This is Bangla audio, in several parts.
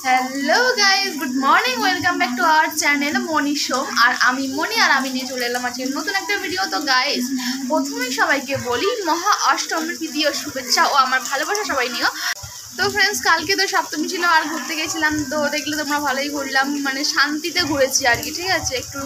Hello guys, good morning, welcome back to our channel Moni show. আর আমি মনি, আর আমি নিয়ে চলে এলাম আজকে নতুন একটা ভিডিও। তো গাইস, প্রথমেই সবাইকে বলি মহা অষ্টমীর প্রীতি ও শুভেচ্ছা ও আমার ভালোবাসা সবাই নিও। তো ফ্রেন্ডস, কালকে তো সপ্তমী ছিল আর ঘুরতে গেছিলাম, তো দেখলে তোমরা ভালোই ঘুরলাম, মানে শান্তিতে ঘুরেছি আর কি। ঠিক আছে, একটু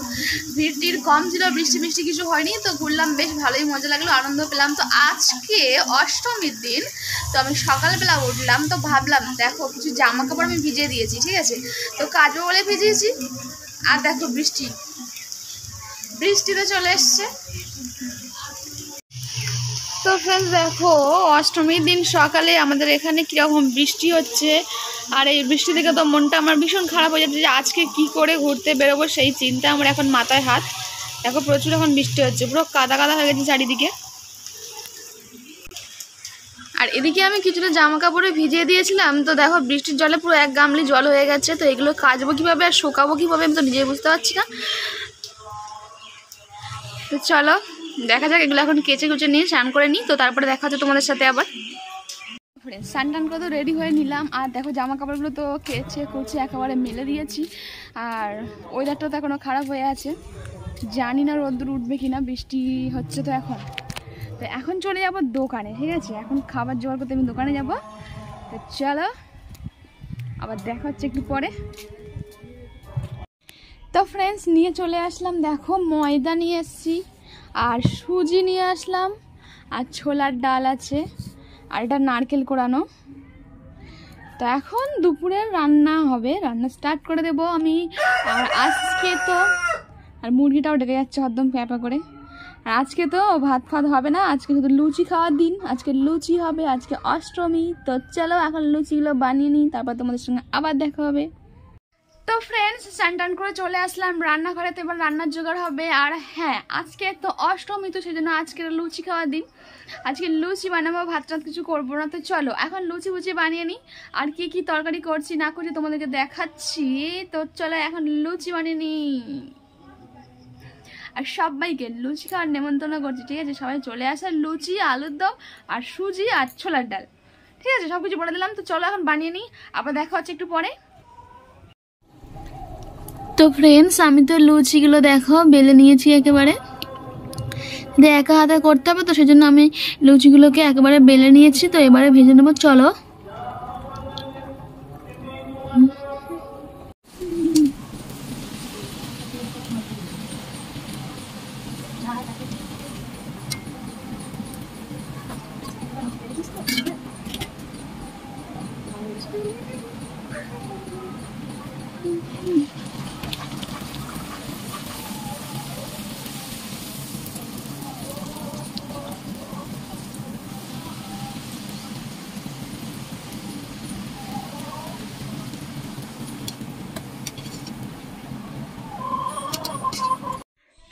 ভিড় কম ছিল, বৃষ্টি মিষ্টি কিছু হয়নি, তো ঘুরলাম, বেশ ভালোই মজা লাগলো, আনন্দ পেলাম। তো আজকে অষ্টমীর দিন, তো আমি সকালবেলা উঠলাম, তো ভাবলাম দেখো কিছু জামা কাপড় আমি ভিজিয়ে দিয়েছি, ঠিক আছে, তো কাচবো বলে ভিজিয়েছি, আর দেখো বৃষ্টিতে চলে এসছে। তো ফ্রেন্ডস দেখো, অষ্টমীর দিন সকালে আমাদের এখানে কীরকম বৃষ্টি হচ্ছে, আর এই বৃষ্টি থেকে তো মনটা আমার ভীষণ খারাপ হয়ে যাচ্ছে যে আজকে কি করে ঘুরতে বেরোবো সেই চিন্তা আমার এখন মাথায় হাত। দেখো প্রচুর এখন বৃষ্টি হচ্ছে, পুরো কাদা কাদা হয়ে গেছে চারিদিকে। আর এদিকে আমি কিছুটা জামা কাপড়ে ভিজিয়ে দিয়েছিলাম, তো দেখো বৃষ্টির জলে পুরো এক গামলি জল হয়ে গেছে। তো এগুলো কাচবো কীভাবে আর শুকাবো কীভাবে আমি তো নিজেই বুঝতে পারছি না। তো চলো দেখা যাক, এগুলো এখন কেচে কুচে নিয়ে স্নান করে নিই, তো তারপরে দেখা হচ্ছে তোমাদের সাথে আবার। স্নান টান করে তো রেডি হয়ে নিলাম, আর দেখো জামা কাপড়গুলো তো কেচে কুচে একেবারে মেলে দিয়েছি। আর ওয়েদারটা তো এখনও খারাপ হয়ে আছে, জানি না রোদ্দুর উঠবে কিনা, বৃষ্টি হচ্ছে তো এখন। তো এখন চলে যাব দোকানে, ঠিক আছে, এখন খাবার জোগাড় করতে আমি দোকানে যাব। তো চলো আবার দেখা হচ্ছে একটু পরে। তো ফ্রেন্ডস, নিয়ে চলে আসলাম, দেখো ময়দা নিয়ে এসেছি, আর সুজি নিয়ে আসলাম, আর ছোলার ডাল আছে, আর এটা নারকেল কোড়ানো। তো এখন দুপুরে রান্না হবে, রান্না স্টার্ট করে দেবো আমি। আর আজকে তো আর মুরগিটাও ডেকে যাচ্ছে হরদম প্যাপা করে। আর আজকে তো ভাত খাওয়া হবে না, আজকে শুধু লুচি খাওয়ার দিন, আজকে লুচি হবে, আজকে অষ্টমী। তো চলো এখন লুচিগুলো বানিয়ে নিই, তারপর তোমাদের সঙ্গে আবার দেখা হবে। তো ফ্রেন্ডস, স্নান টান করে চলে আসলাম রান্নাঘরে, তো এবার রান্নার জোগাড় হবে। আর হ্যাঁ, আজকে তো অষ্টমী, তো সেই জন্য আজকে লুচি খাওয়ার দিন, আজকে লুচি বানাবো, ভাত টাত কিছু করবো না। তো চলো এখন লুচি বুচি বানিয়ে নিই, আর কি কি তরকারি করছি না করছি তোমাদেরকে দেখাচ্ছি। তো চলো এখন লুচি বানিয়ে নিই, আর সবাইকে লুচি খাওয়ার নেমন্তন্ন করছি, ঠিক আছে, সবাই চলে আসে। লুচি, আলুর দম, আর সুজি, আর ছোলার ডাল, ঠিক আছে, সব কিছু বলে দিলাম। তো চলো এখন বানিয়ে নিই, আবার দেখা হচ্ছে একটু পরে। তো ফ্রেন্ডস, আমি তো লুচিগুলো দেখো বেলে নিয়েছি একেবারে, একা হাতে করতে হবে, তো সেই জন্য আমি লুচিগুলোকে একেবারে বেলে নিয়েছি। তো এবারে ভেজে নেবো, চলো।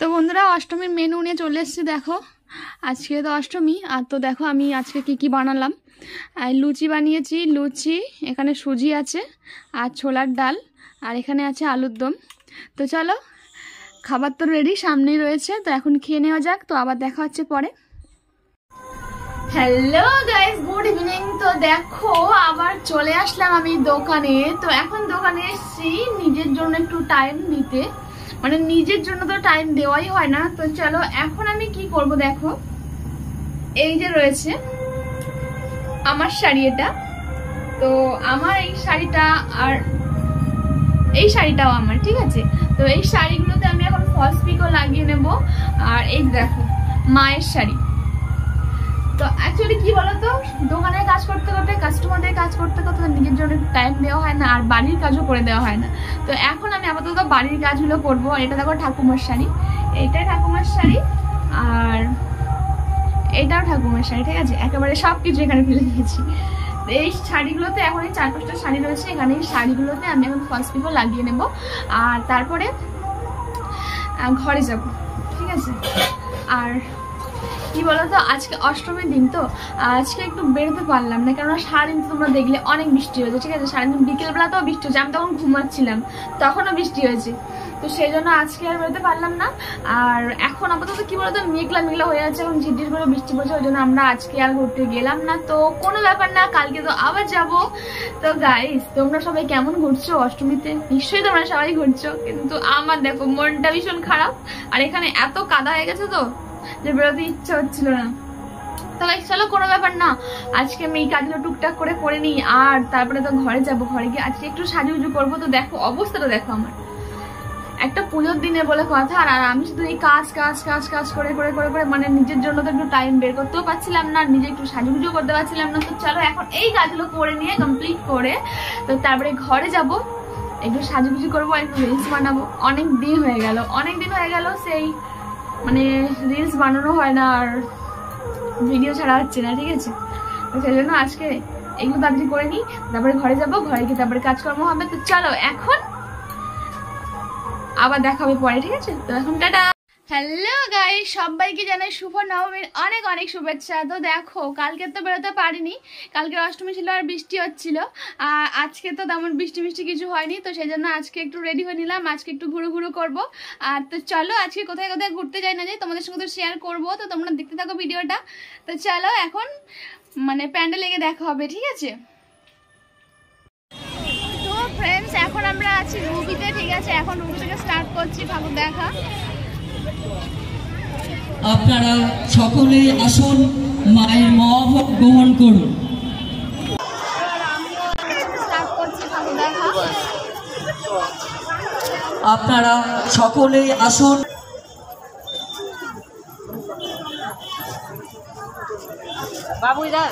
তো বন্ধুরা, অষ্টমীর মেনু নিয়ে চলে এসেছি, দেখো আজকে তো অষ্টমী। আর তো দেখো আমি আজকে কি বানালাম, লুচি বানিয়েছি, লুচি, এখানে সুজি আছে, আর ছোলার ডাল, আর এখানে আছে আলুর দম। তো চলো, খাবার তো রেডি, সামনেই রয়েছে, তো এখন খেয়ে নেওয়া যাক, তো আবার দেখা হচ্ছে পরে। Hello guys, good evening. তো দেখো আবার চলে আসলাম আমি দোকানে। তো এখন দোকানে এসেছি নিজের জন্য একটু টাইম নিতে, মানে নিজের জন্য তো টাইম দেওয়াই হয় না। তো চলো এখন আমি কি করব, দেখো এই যে রয়েছে আমার শাড়ি, এটা তো আমার এই শাড়িটা, আর এই শাড়িটাও আমার, ঠিক আছে। তো এই শাড়িগুলোতে আমি এখন ফলস পিকও লাগিয়ে নেব। আর এই দেখো মায়ের শাড়ি। তো অ্যাকচুয়ালি কি বলতো, দোকানের কাজ করতে করতে, কাস্টমারদের কাজ করতে করতে নিজের জন্য টাইম দেওয়া হয় না, আর বাড়ির কাজও করে দেওয়া হয় না। তো এখন আমি আপাতত বাড়ির কাজগুলো করবো। আর এটা দেখো ঠাকুমার শাড়ি, এইটাই ঠাকুমার শাড়ি, আর এইটাও ঠাকুমার শাড়ি, ঠিক আছে, একেবারে সব কিছু এখানে ফেলে দিয়েছি। এই শাড়িগুলোতে এখন এই 4-5টা শাড়ি রয়েছে এখানে, এই শাড়িগুলোতে আমি এখন ফলস পিকও লাগিয়ে নেব, আর তারপরে ঘরে যাব, ঠিক আছে। আর কি বলতো, আজকে অষ্টমীর দিন তো আজকে একটু বেরোতে পারলাম না, কেননা সারাদিন তোমরা দেখলে অনেক বৃষ্টি হয়েছে, ঠিক আছে। সারাদিন বিকেলবেলাতেও বৃষ্টি হয়েছে, আমি তখন ঘুমাচ্ছিলাম, তখনও বৃষ্টি হয়েছে। তো সেই জন্য আজকে আর বেরোতে পারলাম না। আর এখন আপাতত কি বলতো, মেঘলা মেঘলা হয়ে যাচ্ছে, এখন ঝিরঝির করে বৃষ্টি পড়ছে, ওই জন্য আমরা আজকে আর ঘুরতে গেলাম না। তো কোনো ব্যাপার না, কালকে তো আবার যাব। তো গাইস, তোমরা সবাই কেমন ঘুরছো অষ্টমীতে? নিশ্চয়ই তোমরা সবাই ঘুরছো, কিন্তু আমার দেখো মনটা ভীষণ খারাপ। আর এখানে এত কাদা হয়ে গেছে তো যে বেরোতে ইচ্ছা হচ্ছিল না। তো গাইস চলো, কোনো ব্যাপার না, আজকে আমি এই কাজগুলো টুকটাক করে নিই, আর তারপরে তো ঘরে যাব। ঘরে গিয়ে আজকে একটু সাজুগুজু করবো। তো দেখো অবস্থাটা দেখো আমার, একটা পুজোর দিনে বলে কথা, আর আমি শুধু এই কাজ কাজ কাজ কাজ করে করে করে করে মানে নিজের জন্য তো একটু টাইম বের করতেও পারছিলাম না, নিজে একটু সাজুগুজু করতে পারছিলাম না। তো চলো এখন এই কাজগুলো করে নিয়ে কমপ্লিট করে তো তারপরে ঘরে যাব, একটু সাজুগুজু করবো, একটু রিলস বানাবো। অনেক দিন হয়ে গেল সেই মানে রিলস বানানো হয় না, আর ভিডিও ছাড়া হচ্ছে না, ঠিক আছে। তো সেই জন্য আজকে এগুলো তাড়াতাড়ি করে নিই, তারপরে ঘরে যাব, ঘরে গিয়ে তারপরে কাজকর্ম হবে। তো চলো এখন আবার দেখা হবে পরে, ঠিক আছে। তো এখন টাটা। হ্যালো গাইস, সবাইকে জানাই শুভ নবমীর অনেক অনেক শুভেচ্ছা। তো দেখো কালকে তো বেরোতে পারিনি, কালকে অষ্টমী ছিল আর বৃষ্টি হচ্ছিল, আর আজকে তো তেমন বৃষ্টি কিছু হয়নি। তো সেই জন্য আজকে একটু রেডি হয়ে নিলাম, আজকে একটু ঘুরু করবো। আর তো চলো আজকে কোথায় কোথায় ঘুরতে যাই না যাই তোমাদের সঙ্গে তো শেয়ার করবো, তো তোমরা দেখতে থাকো ভিডিওটা। তো চলো এখন মানে প্যান্ডেলে গিয়ে দেখা হবে, ঠিক আছে। তো ফ্রেন্ডস, এখন আমরা আছি রুবিতে, ঠিক আছে। এখন রুবি থেকে স্টার্ট করছি ঠাকুর দেখা। আপনারা সকলে আসুন, মায়ের মহাভোগ গ্রহণ করুন। আপনারা সকলে আসুন। বাবু ইধর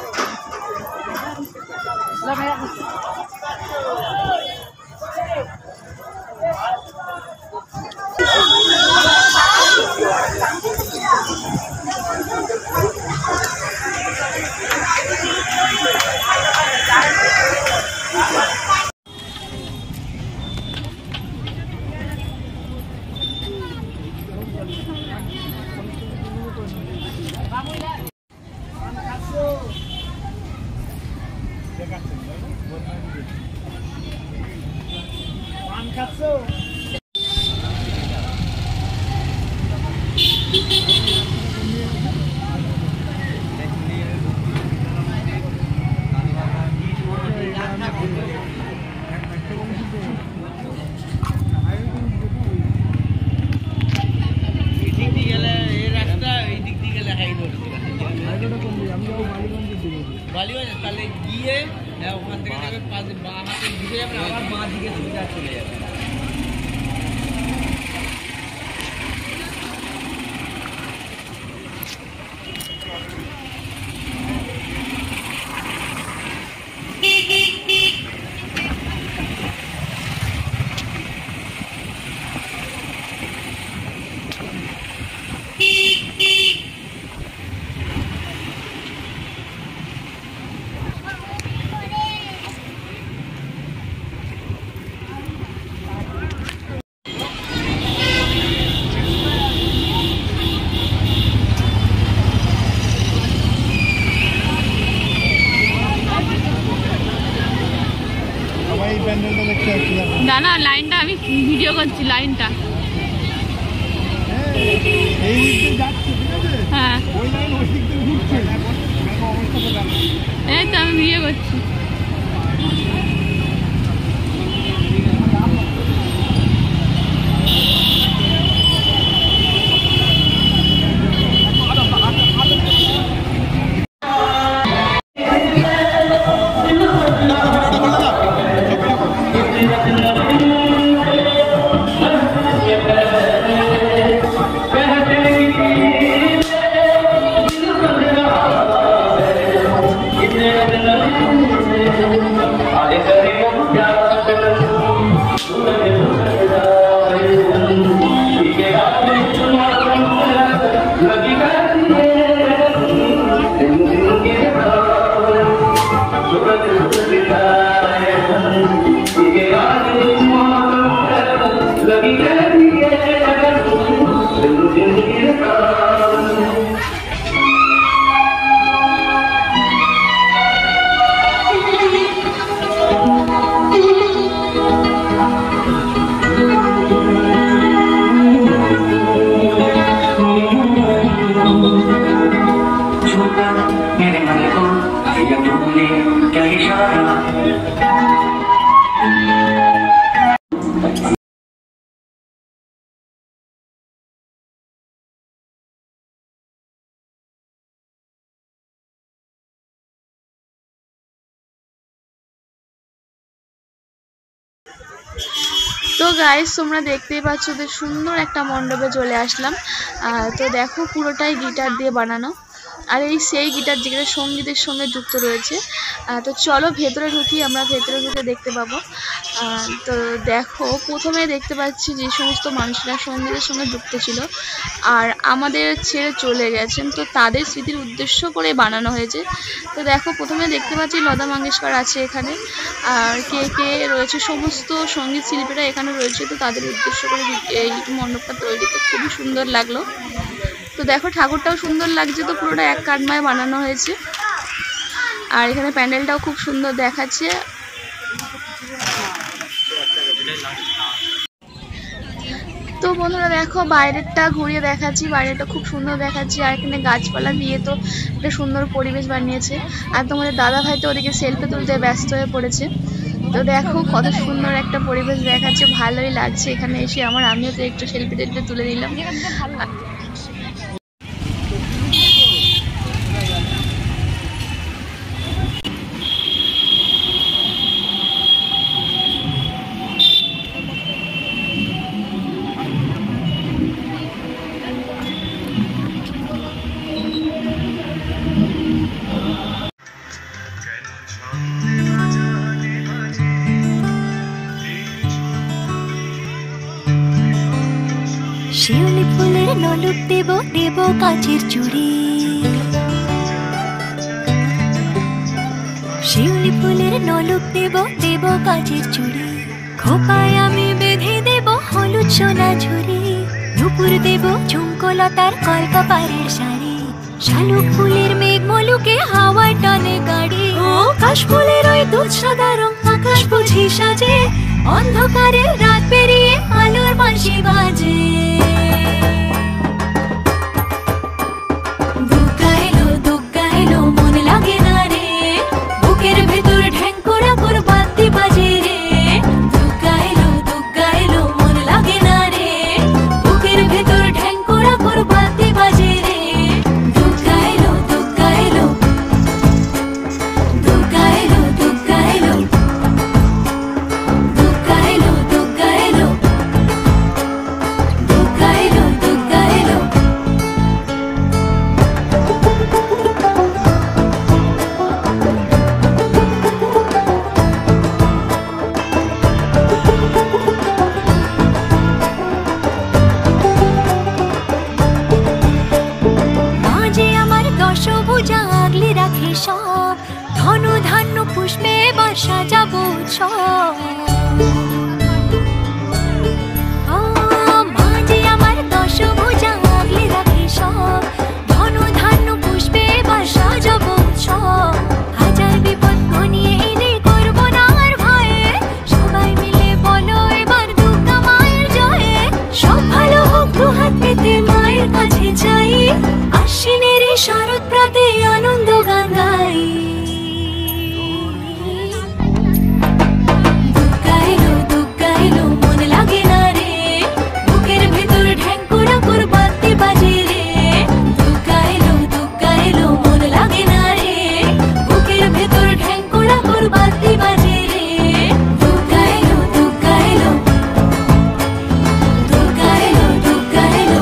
তাহলে গিয়ে ওখান থেকে বাঁ হাতে ঢুকে যাবে, আবার বাঁ দিকে সোজা চলে যাবে। দাঁড়া, লাইনটা আমি ভিডিও করছি, লাইনটা হ্যাঁ এই তো আমি ভিডিও করছি। তো গাইস তোমরা দেখতেই পাচ্ছ যে সুন্দর একটা মণ্ডপে চলে আসলাম। তো দেখো পুরোটাই গিটার দিয়ে বানানো, আর এই সেই গিটার যেখানে সঙ্গীতের সঙ্গে যুক্ত রয়েছে। তো চলো ভেতরে ঢুকি, আমরা ভেতরে ঢুকে দেখতে পাবো। তো দেখো প্রথমে দেখতে পাচ্ছি যে সমস্ত মানুষরা সঙ্গীতের সঙ্গে যুক্ত ছিল আর আমাদের ছেড়ে চলে গেছেন, তো তাদের স্মৃতির উদ্দেশ্য করে বানানো হয়েছে। তো দেখো প্রথমে দেখতে পাচ্ছি লতা মঙ্গেশকর আছে এখানে, আর কে কে রয়েছে সমস্ত সঙ্গীত শিল্পীরা এখানে রয়েছে, তো তাদের উদ্দেশ্য করে এই মণ্ডপটা তৈরি, তো খুবই সুন্দর লাগলো। তো দেখো ঠাকুরটাও সুন্দর লাগছে, তো পুরোটা এক কাঠমায় বানানো হয়েছে, আর এখানে প্যান্ডেলটাও খুব সুন্দর দেখাচ্ছে। তো বন্ধুরা দেখো বাইরেরটা ঘুরিয়ে দেখাচ্ছি, বাইরেটা খুব সুন্দর দেখাচ্ছি, আর এখানে গাছপালা দিয়ে তো একটা সুন্দর পরিবেশ বানিয়েছে। আর তোমাদের দাদা ভাই তো ওদিকে সেলফি তুলতে ব্যস্ত হয়ে পড়েছে। তো দেখো কত সুন্দর একটা পরিবেশ দেখাচ্ছে, ভালোই লাগছে এখানে এসে আমার। আমিও তো একটু সেলফি টেলফি তুলে দিলাম। শিউলি ফুলের নলুক দেব দেব কাচের চুড়ি, শিউলি ফুলের নলুক দেব দেব কাচের চুড়ি, খোপায় আমি বেঁধে দেব হলুদ সোনা ঝুরি, নুপুর দেব ঝুমকোলতার কলকাপাড়ের শাড়ি, শালুক ফুলের মেঘ মলুকে হাওয়ায় টানে গাড়ি, ও কাশফুলের ওই দুধ সাদা রং আকাশ বুঝি সাজে, অন্ধকারে রাত পেরিয়ে আলোর বাঁশি বাজে। দুগ্গা এলো মন লাগে না রে, বুকের ভেতর ঢ্যাঙ্করা করে বাদ্যি বাজে রে। দুগ্গা এলো মন লাগে না রে, বুকের ভেতর ঢ্যাঙ্করা করে বাদ্যি বাজে রে। দুগ্গা এলো দুগ্গা এলো দুগ্গা এলো দুগ্গা এলো দুগ্গা এলো দুগ্গা এলো দুগ্গা এলো দুগ্গা এলো। মাঝে আমার দশভুজা আগলে রাখে সব, ধন ধান্য পুষ্পে বা সাজাবো সব। মাঝে আমার দশভুজা আগলে রাখে সব, ধন ধান্য পুষ্পে বা সাজাবো সব। হাজার বিপদ ঘনিয়ে এলে করবো না আর ভয়ে, সবাই মিলে বলো এবার দুর্গা মায়ের জয়ে। সব ভালো হোক দুহাত পেতে মায়ের কাছে যাই, আশ্বিনের এই শরৎ প্রাতে আনন্দ গান গাই। দুগ্গা এলো মন লাগে না রে, বুকের ভেতর ঢ্যাঙ্করা করে বাদ্যি বাজে রে। দুগ্গা এলো মন লাগে না রে, বুকের ভেতর ঢ্যাঙ্করা করে বাদ্যি বাজে রে। দুগ্গা এলো দুগ্গা এলো দুগ্গা এলো দুগ্গা এলো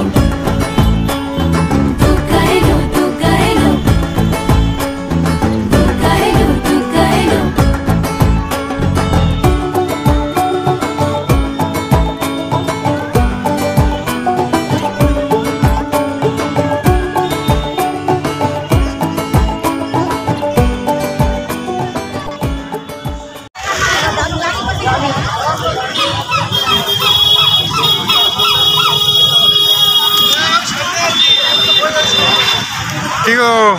দুগ্গা এলো দুগ্গা এলো দুগ্গা এলো দুগ্গা এলো। Digo.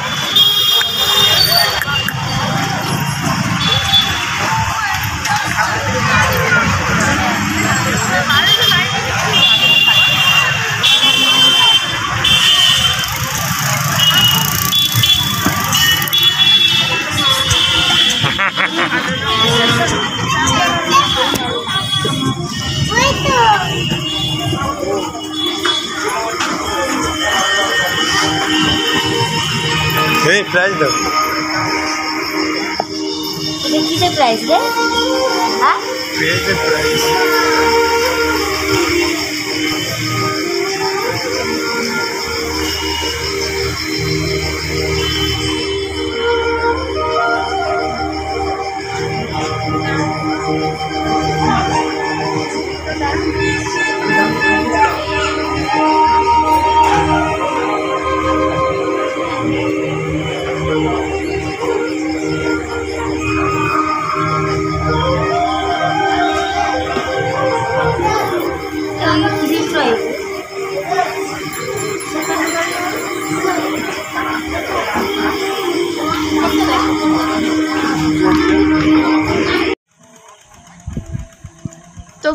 Hey, price দাও। এটা কিসের প্রাইস রে? হ্যাঁ পেজের প্রাইস।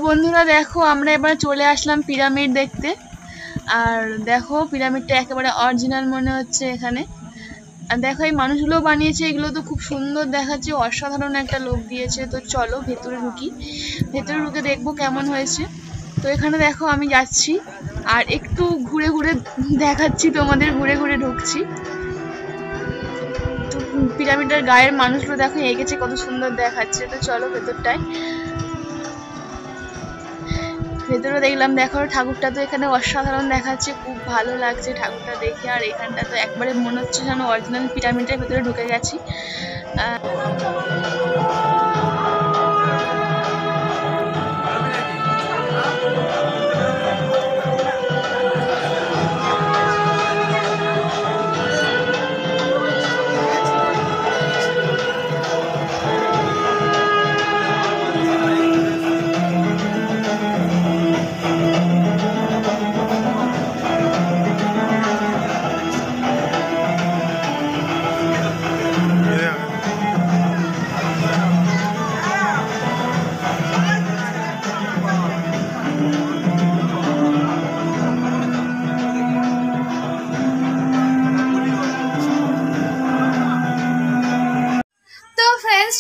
বন্ধুরা দেখো আমরা এবার চলে আসলাম পিরামিড দেখতে। আর দেখো পিরামিডটা একেবারে অরিজিনাল মনে হচ্ছে এখানে। আর দেখো এই মানুষগুলো বানিয়েছে, এগুলো তো খুব সুন্দর দেখাচ্ছে, অসাধারণ একটা লোক দিয়েছে। তো চলো ভেতরে ঢুকি, ভেতরে ঢুকে দেখবো কেমন হয়েছে। তো এখানে দেখো আমি যাচ্ছি আর একটু ঘুরে ঘুরে দেখাচ্ছি তোমাদের, ঘুরে ঘুরে ঢুকছি। তো পিরামিডের গায়ের মানুষগুলো দেখো এঁকেছে, কত সুন্দর দেখাচ্ছে। তো চলো ভেতরটায়, ভেতরে দেখলাম দেখো ঠাকুরটা তো এখানে অসাধারণ দেখাচ্ছে, খুব ভালো লাগছে ঠাকুরটা দেখে। আর এখানটা তো একবারে মনে হচ্ছে যেন অরিজিনাল পিরামিডের ভেতরে ঢুকে গেছি।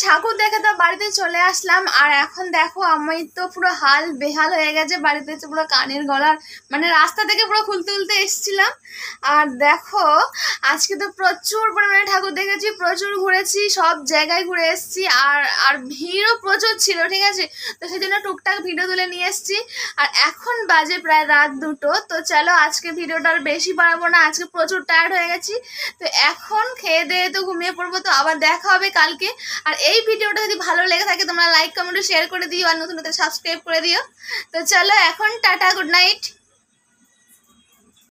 ঠাকুর দেখে তো বাড়িতে চলে আসলাম। আর এখন দেখো আমি তো পুরো হাল বেহাল হয়ে গেছে, বাড়িতে এসে পুরো কানের গলার মানে রাস্তা থেকে পুরো খুলতে খুলতে এসেছিলাম। আর দেখো আজকে তো প্রচুর পরিমাণে ঠাকুর দেখেছি, প্রচুর ঘুরেছি, সব জায়গায় ঘুরে এসেছি। আর ভিড়ও প্রচুর ছিল, ঠিক আছে। তো সেই জন্য টুকটাক ভিডিও তুলে নিয়ে এসেছি। আর এখন বাজে প্রায় রাত 2টো। তো চলো আজকে ভিডিওটা আর বেশি বাড়াবো না, আজকে প্রচুর টায়ার্ড হয়ে গেছি। তো এখন খেয়ে দিয়ে তো ঘুমিয়ে পড়বো। তো আবার দেখা হবে কালকে। আর এই ভিডিওটা যদি ভালো লেগে থাকে তোমরা লাইক কমেন্ট শেয়ার করে দিও, আর নতুন নতুন সাবস্ক্রাইব করে দিও। তো চলো এখন টাটা, গুড নাইট।